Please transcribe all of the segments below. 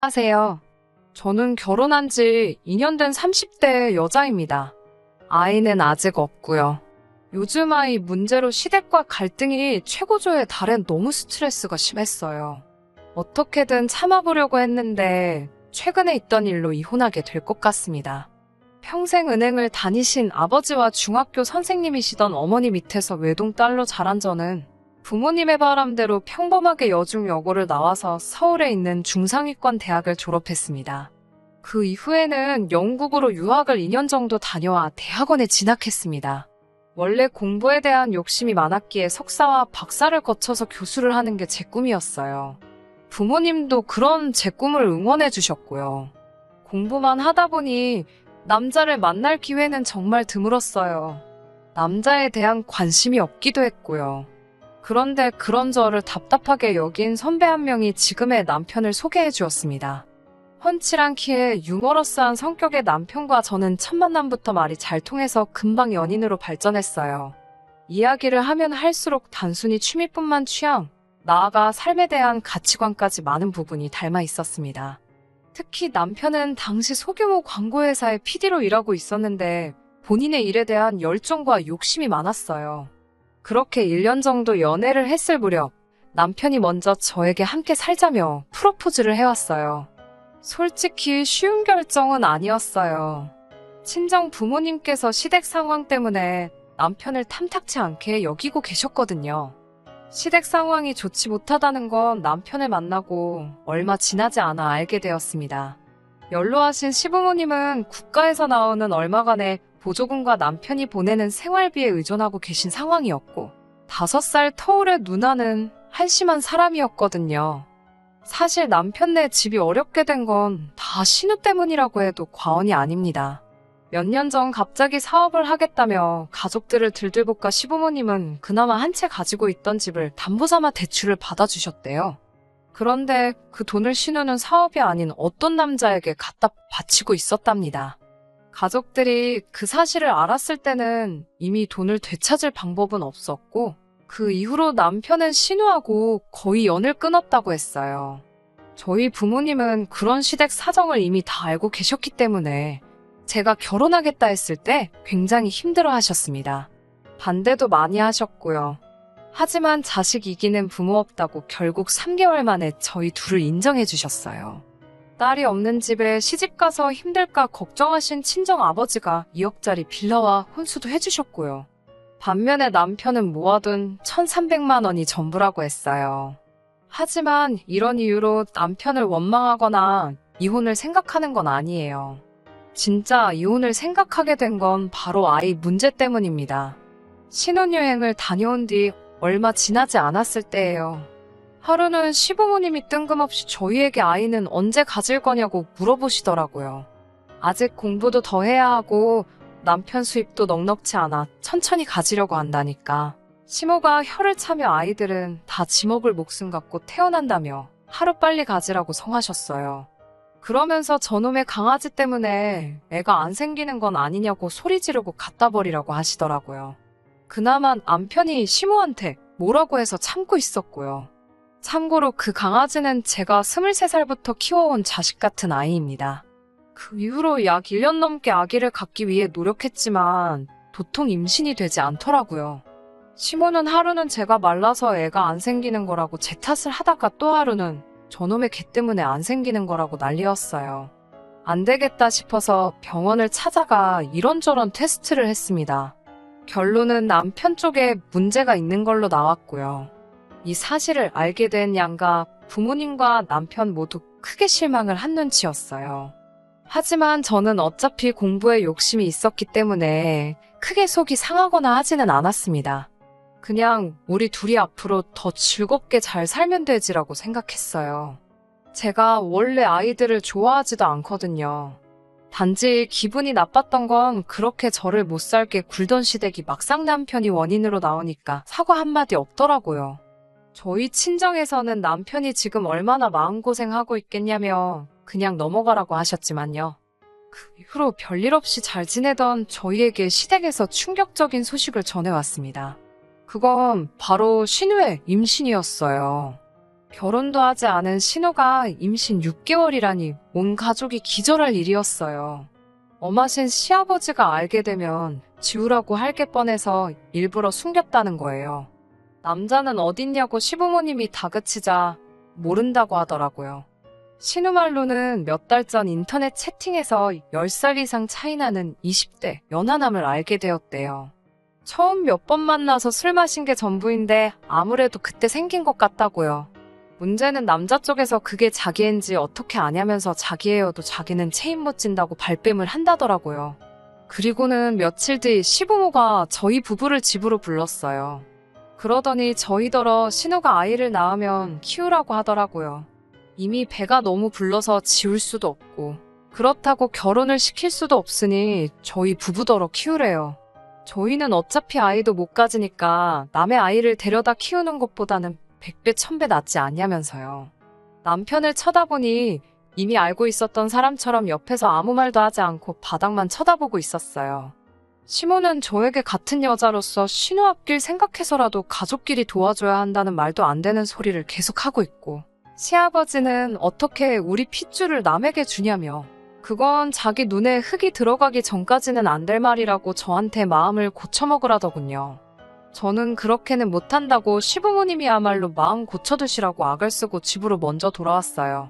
안녕하세요. 저는 결혼한 지 2년 된 30대 여자입니다. 아이는 아직 없고요. 요즘 아이 문제로 시댁과 갈등이 최고조에 달해 너무 스트레스가 심했어요. 어떻게든 참아보려고 했는데 최근에 있던 일로 이혼하게 될 것 같습니다. 평생 은행을 다니신 아버지와 중학교 선생님이시던 어머니 밑에서 외동딸로 자란 저는 부모님의 바람대로 평범하게 여중여고를 나와서 서울에 있는 중상위권 대학을 졸업했습니다. 그 이후에는 영국으로 유학을 2년 정도 다녀와 대학원에 진학했습니다. 원래 공부에 대한 욕심이 많았기에 석사와 박사를 거쳐서 교수를 하는 게 제 꿈이었어요. 부모님도 그런 제 꿈을 응원해 주셨고요. 공부만 하다 보니 남자를 만날 기회는 정말 드물었어요. 남자에 대한 관심이 없기도 했고요. 그런데 그런 저를 답답하게 여긴 선배 한 명이 지금의 남편을 소개해 주었습니다. 훤칠한 키에 유머러스한 성격의 남편과 저는 첫 만남부터 말이 잘 통해서 금방 연인으로 발전했어요. 이야기를 하면 할수록 단순히 취미뿐만 취향, 나아가 삶에 대한 가치관까지 많은 부분이 닮아 있었습니다. 특히 남편은 당시 소규모 광고회사의 PD로 일하고 있었는데 본인의 일에 대한 열정과 욕심이 많았어요. 그렇게 1년 정도 연애를 했을 무렵 남편이 먼저 저에게 함께 살자며 프로포즈를 해왔어요. 솔직히 쉬운 결정은 아니었어요. 친정 부모님께서 시댁 상황 때문에 남편을 탐탁치 않게 여기고 계셨거든요. 시댁 상황이 좋지 못하다는 건 남편을 만나고 얼마 지나지 않아 알게 되었습니다. 연로하신 시부모님은 국가에서 나오는 얼마간의 보조금과 남편이 보내는 생활비에 의존하고 계신 상황이었고 5살 터울의 누나는 한심한 사람이었거든요. 사실 남편네 집이 어렵게 된 건 다 신우 때문이라고 해도 과언이 아닙니다. 몇 년 전 갑자기 사업을 하겠다며 가족들을 들들볶아 시부모님은 그나마 한 채 가지고 있던 집을 담보삼아 대출을 받아주셨대요. 그런데 그 돈을 신우는 사업이 아닌 어떤 남자에게 갖다 바치고 있었답니다. 가족들이 그 사실을 알았을 때는 이미 돈을 되찾을 방법은 없었고 그 이후로 남편은 신우하고 거의 연을 끊었다고 했어요. 저희 부모님은 그런 시댁 사정을 이미 다 알고 계셨기 때문에 제가 결혼하겠다 했을 때 굉장히 힘들어 하셨습니다. 반대도 많이 하셨고요. 하지만 자식 이기는 부모 없다고 결국 3개월 만에 저희 둘을 인정해 주셨어요. 딸이 없는 집에 시집가서 힘들까 걱정하신 친정 아버지가 2억짜리 빌라와 혼수도 해주셨고요. 반면에 남편은 모아둔 1,300만 원이 전부라고 했어요. 하지만 이런 이유로 남편을 원망하거나 이혼을 생각하는 건 아니에요. 진짜 이혼을 생각하게 된 건 바로 아이 문제 때문입니다. 신혼여행을 다녀온 뒤 얼마 지나지 않았을 때예요. 하루는 시부모님이 뜬금없이 저희에게 아이는 언제 가질 거냐고 물어보시더라고요. 아직 공부도 더 해야 하고 남편 수입도 넉넉치 않아 천천히 가지려고 한다니까. 시모가 혀를 차며 아이들은 다 지 먹을 목숨 갖고 태어난다며 하루빨리 가지라고 성하셨어요. 그러면서 저놈의 강아지 때문에 애가 안 생기는 건 아니냐고 소리 지르고 갖다 버리라고 하시더라고요. 그나마 남편이 시모한테 뭐라고 해서 참고 있었고요. 참고로 그 강아지는 제가 23살부터 키워온 자식 같은 아이입니다. 그 이후로 약 1년 넘게 아기를 갖기 위해 노력했지만 도통 임신이 되지 않더라고요. 시모는 하루는 제가 말라서 애가 안 생기는 거라고 제 탓을 하다가 또 하루는 저놈의 개 때문에 안 생기는 거라고 난리였어요. 안 되겠다 싶어서 병원을 찾아가 이런저런 테스트를 했습니다. 결론은 남편 쪽에 문제가 있는 걸로 나왔고요. 이 사실을 알게 된 양가 부모님과 남편 모두 크게 실망을 한 눈치였어요. 하지만 저는 어차피 공부에 욕심이 있었기 때문에 크게 속이 상하거나 하지는 않았습니다. 그냥 우리 둘이 앞으로 더 즐겁게 잘 살면 되지라고 생각했어요. 제가 원래 아이들을 좋아하지도 않거든요. 단지 기분이 나빴던 건 그렇게 저를 못 살게 굴던 시댁이 막상 남편이 원인으로 나오니까 사과 한마디 없더라고요. 저희 친정에서는 남편이 지금 얼마나 마음고생하고 있겠냐며 그냥 넘어가라고 하셨지만요. 그 이후로 별일 없이 잘 지내던 저희에게 시댁에서 충격적인 소식을 전해왔습니다. 그건 바로 신우의 임신이었어요. 결혼도 하지 않은 신우가 임신 6개월이라니 온 가족이 기절할 일이었어요. 엄하신 시아버지가 알게 되면 지우라고 할 게 뻔해서 일부러 숨겼다는 거예요. 남자는 어딨냐고 시부모님이 다그치자 모른다고 하더라고요. 신우 말로는 몇 달 전 인터넷 채팅에서 10살 이상 차이 나는 20대 연하남을 알게 되었대요. 처음 몇 번 만나서 술 마신 게 전부인데 아무래도 그때 생긴 것 같다고요. 문제는 남자 쪽에서 그게 자기 애인지 어떻게 아냐면서 자기예요도 자기는 체인 못 진다고 발뺌을 한다더라고요. 그리고는 며칠 뒤 시부모가 저희 부부를 집으로 불렀어요. 그러더니 저희더러 신우가 아이를 낳으면 키우라고 하더라고요. 이미 배가 너무 불러서 지울 수도 없고 그렇다고 결혼을 시킬 수도 없으니 저희 부부더러 키우래요. 저희는 어차피 아이도 못 가지니까 남의 아이를 데려다 키우는 것보다는 100배 1000배 낫지 않냐면서요. 남편을 쳐다보니 이미 알고 있었던 사람처럼 옆에서 아무 말도 하지 않고 바닥만 쳐다보고 있었어요. 시모는 저에게 같은 여자로서 신우 앞길 생각해서라도 가족끼리 도와줘야 한다는 말도 안 되는 소리를 계속하고 있고, 시아버지는 어떻게 우리 핏줄을 남에게 주냐며 그건 자기 눈에 흙이 들어가기 전까지는 안 될 말이라고 저한테 마음을 고쳐먹으라더군요. 저는 그렇게는 못한다고 시부모님이야말로 마음 고쳐두시라고 악을 쓰고 집으로 먼저 돌아왔어요.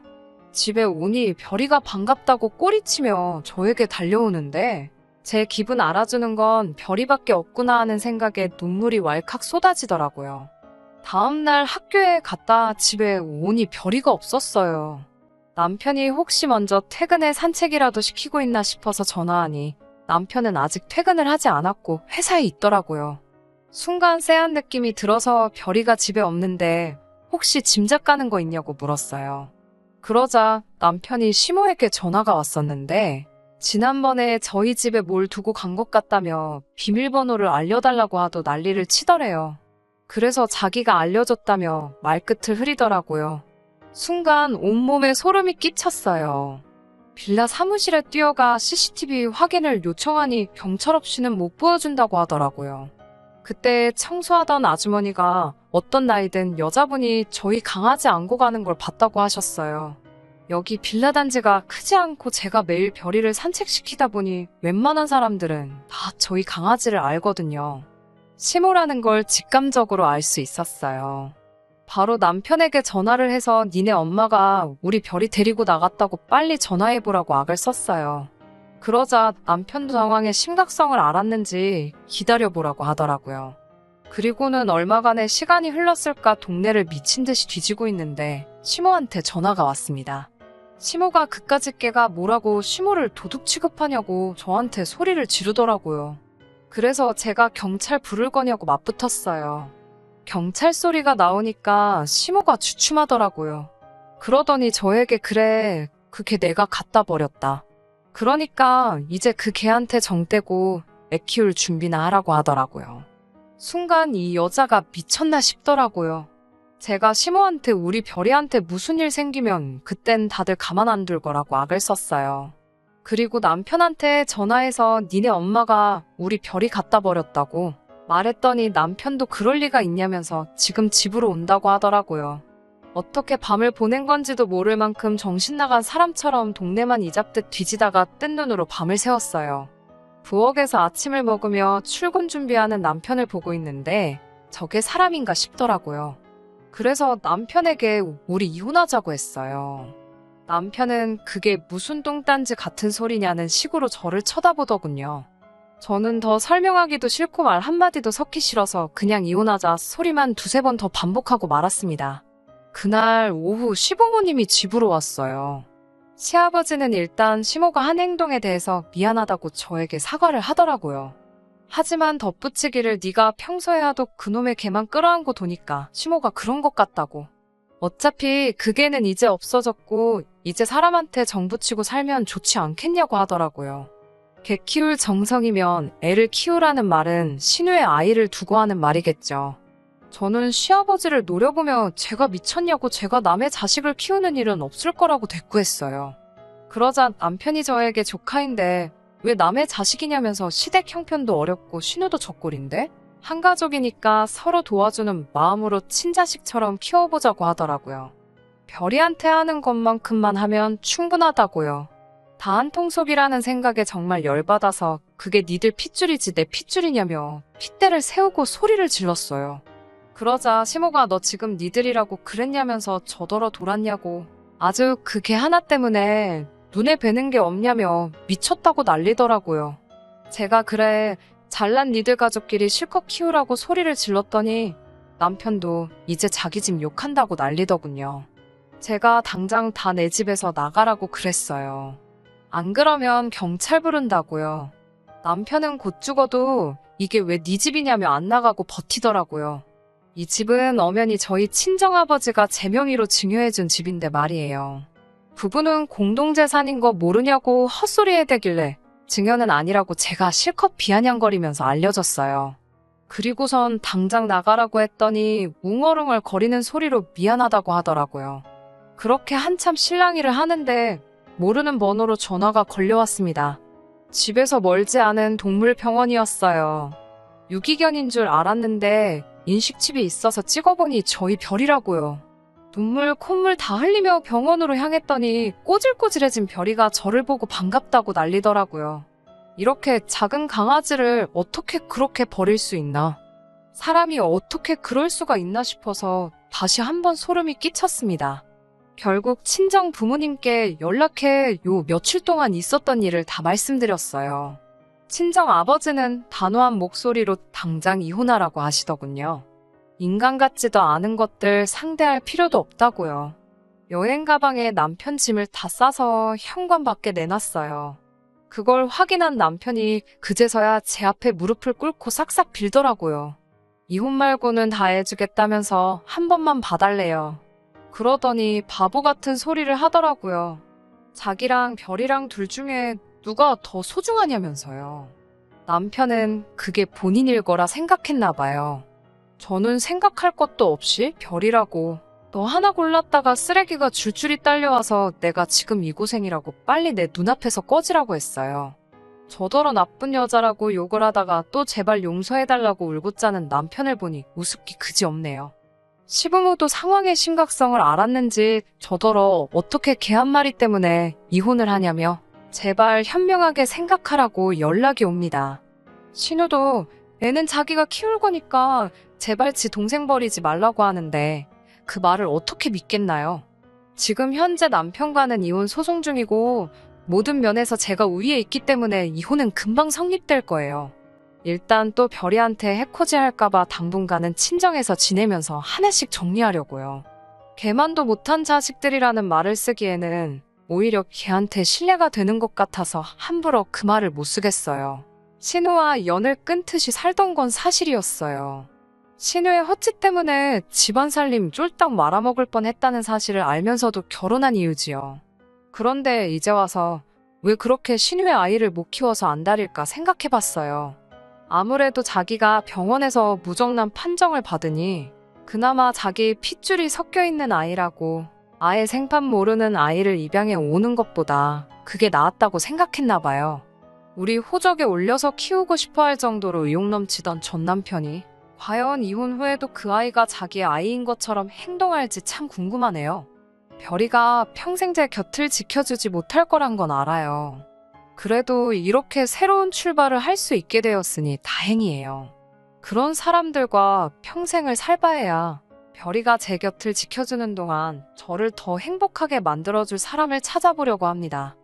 집에 오니 별이가 반갑다고 꼬리치며 저에게 달려오는데 제 기분 알아주는 건 별이밖에 없구나 하는 생각에 눈물이 왈칵 쏟아지더라고요. 다음날 학교에 갔다 집에 오니 별이가 없었어요. 남편이 혹시 먼저 퇴근에 산책이라도 시키고 있나 싶어서 전화하니 남편은 아직 퇴근을 하지 않았고 회사에 있더라고요. 순간 쎄한 느낌이 들어서 별이가 집에 없는데 혹시 짐작 가는 거 있냐고 물었어요. 그러자 남편이 시모에게 전화가 왔었는데 지난번에 저희 집에 뭘 두고 간 것 같다며 비밀번호를 알려달라고 하도 난리를 치더래요. 그래서 자기가 알려줬다며 말끝을 흐리더라고요. 순간 온몸에 소름이 끼쳤어요. 빌라 사무실에 뛰어가 CCTV 확인을 요청하니 경찰 없이는 못 보여준다고 하더라고요. 그때 청소하던 아주머니가 어떤 나이든 여자분이 저희 강아지 안고 가는 걸 봤다고 하셨어요. 여기 빌라 단지가 크지 않고 제가 매일 별이를 산책시키다 보니 웬만한 사람들은 다 저희 강아지를 알거든요. 시모라는 걸 직감적으로 알 수 있었어요. 바로 남편에게 전화를 해서 니네 엄마가 우리 별이 데리고 나갔다고 빨리 전화해보라고 악을 썼어요. 그러자 남편도 상황의 심각성을 알았는지 기다려보라고 하더라고요. 그리고는 얼마간의 시간이 흘렀을까 동네를 미친 듯이 뒤지고 있는데 시모한테 전화가 왔습니다. 시모가 그까짓 개가 뭐라고 시모를 도둑 취급하냐고 저한테 소리를 지르더라고요. 그래서 제가 경찰 부를 거냐고 맞붙었어요. 경찰 소리가 나오니까 시모가 주춤하더라고요. 그러더니 저에게 그래, 그 개 내가 갖다 버렸다. 그러니까 이제 그 개한테 정 떼고 애 키울 준비나 하라고 하더라고요. 순간 이 여자가 미쳤나 싶더라고요. 제가 시모한테 우리 별이한테 무슨 일 생기면 그땐 다들 가만 안 둘 거라고 악을 썼어요. 그리고 남편한테 전화해서 니네 엄마가 우리 별이 갖다 버렸다고 말했더니 남편도 그럴 리가 있냐면서 지금 집으로 온다고 하더라고요. 어떻게 밤을 보낸 건지도 모를 만큼 정신 나간 사람처럼 동네만 이잡듯 뒤지다가 뜬 눈으로 밤을 새웠어요. 부엌에서 아침을 먹으며 출근 준비하는 남편을 보고 있는데 저게 사람인가 싶더라고요. 그래서 남편에게 우리 이혼하자고 했어요. 남편은 그게 무슨 똥딴지 같은 소리냐는 식으로 저를 쳐다보더군요. 저는 더 설명하기도 싫고 말 한마디도 섞기 싫어서 그냥 이혼하자 소리만 두세 번 더 반복하고 말았습니다. 그날 오후 시부모님이 집으로 왔어요. 시아버지는 일단 시모가 한 행동에 대해서 미안하다고 저에게 사과를 하더라고요. 하지만 덧붙이기를 네가 평소에 하도 그놈의 개만 끌어안고 도니까 시모가 그런 것 같다고. 어차피 그 개는 이제 없어졌고 이제 사람한테 정붙이고 살면 좋지 않겠냐고 하더라고요. 개 키울 정성이면 애를 키우라는 말은 신우의 아이를 두고 하는 말이겠죠. 저는 시아버지를 노려보며 제가 미쳤냐고 제가 남의 자식을 키우는 일은 없을 거라고 대꾸했어요. 그러자 남편이 저에게 조카인데 왜 남의 자식이냐면서 시댁 형편도 어렵고 신우도 적골인데? 한 가족이니까 서로 도와주는 마음으로 친자식처럼 키워보자고 하더라고요. 별이한테 하는 것만큼만 하면 충분하다고요. 다 한 통속이라는 생각에 정말 열받아서 그게 니들 핏줄이지 내 핏줄이냐며 핏대를 세우고 소리를 질렀어요. 그러자 시모가 너 지금 니들이라고 그랬냐면서 저더러 돌았냐고 아주 그 개 하나 때문에 눈에 뵈는 게 없냐며 미쳤다고 난리더라고요. 제가 그래 잘난 니들 가족끼리 실컷 키우라고 소리를 질렀더니 남편도 이제 자기 집 욕한다고 난리더군요. 제가 당장 다 내 집에서 나가라고 그랬어요. 안 그러면 경찰 부른다고요. 남편은 곧 죽어도 이게 왜 네 집이냐며 안 나가고 버티더라고요. 이 집은 엄연히 저희 친정아버지가 제 명의로 증여해준 집인데 말이에요. 부부는 공동재산인 거 모르냐고 헛소리 해대길래 증여는 아니라고 제가 실컷 비아냥거리면서 알려줬어요. 그리고선 당장 나가라고 했더니 웅얼웅얼 거리는 소리로 미안하다고 하더라고요. 그렇게 한참 실랑이를 하는데 모르는 번호로 전화가 걸려왔습니다. 집에서 멀지 않은 동물병원이었어요. 유기견인 줄 알았는데 인식칩이 있어서 찍어보니 저희 별이라고요. 눈물 콧물 다 흘리며 병원으로 향했더니 꼬질꼬질해진 별이가 저를 보고 반갑다고 난리더라고요. 이렇게 작은 강아지를 어떻게 그렇게 버릴 수 있나? 사람이 어떻게 그럴 수가 있나 싶어서 다시 한번 소름이 끼쳤습니다. 결국 친정 부모님께 연락해 요 며칠 동안 있었던 일을 다 말씀드렸어요. 친정 아버지는 단호한 목소리로 당장 이혼하라고 하시더군요. 인간 같지도 않은 것들 상대할 필요도 없다고요. 여행 가방에 남편 짐을 다 싸서 현관 밖에 내놨어요. 그걸 확인한 남편이 그제서야 제 앞에 무릎을 꿇고 싹싹 빌더라고요. 이혼 말고는 다 해주겠다면서 한 번만 봐달래요. 그러더니 바보 같은 소리를 하더라고요. 자기랑 별이랑 둘 중에 누가 더 소중하냐면서요. 남편은 그게 본인 일 거라 생각했나 봐요. 저는 생각할 것도 없이 별이라고 너 하나 골랐다가 쓰레기가 줄줄이 딸려와서 내가 지금 이 고생이라고 빨리 내 눈앞에서 꺼지라고 했어요. 저더러 나쁜 여자라고 욕을 하다가 또 제발 용서해달라고 울고 짜는 남편을 보니 우습기 그지없네요. 시부모도 상황의 심각성을 알았는지 저더러 어떻게 개 한 마리 때문에 이혼을 하냐며 제발 현명하게 생각하라고 연락이 옵니다. 신우도 애는 자기가 키울 거니까 제발 지 동생 버리지 말라고 하는데 그 말을 어떻게 믿겠나요? 지금 현재 남편과는 이혼 소송 중이고 모든 면에서 제가 우위에 있기 때문에 이혼은 금방 성립될 거예요. 일단 또 별이한테 해코지 할까봐 당분간은 친정에서 지내면서 하나씩 정리하려고요. 걔만도 못한 자식들이라는 말을 쓰기에는 오히려 걔한테 신뢰가 되는 것 같아서 함부로 그 말을 못 쓰겠어요. 신우와 연을 끊듯이 살던 건 사실이었어요. 신우의 허치 때문에 집안 살림 쫄딱 말아먹을 뻔했다는 사실을 알면서도 결혼한 이유지요. 그런데 이제 와서 왜 그렇게 신우의 아이를 못 키워서 안달일까 생각해봤어요. 아무래도 자기가 병원에서 무정란 판정을 받으니 그나마 자기 핏줄이 섞여있는 아이라고 아예 생판 모르는 아이를 입양해 오는 것보다 그게 나았다고 생각했나 봐요. 우리 호적에 올려서 키우고 싶어 할 정도로 의욕 넘치던 전 남편이 과연 이혼 후에도 그 아이가 자기의 아이인 것처럼 행동할지 참 궁금하네요. 별이가 평생 제 곁을 지켜주지 못할 거란 건 알아요. 그래도 이렇게 새로운 출발을 할 수 있게 되었으니 다행이에요. 그런 사람들과 평생을 살바해야 별이가 제 곁을 지켜주는 동안 저를 더 행복하게 만들어줄 사람을 찾아보려고 합니다.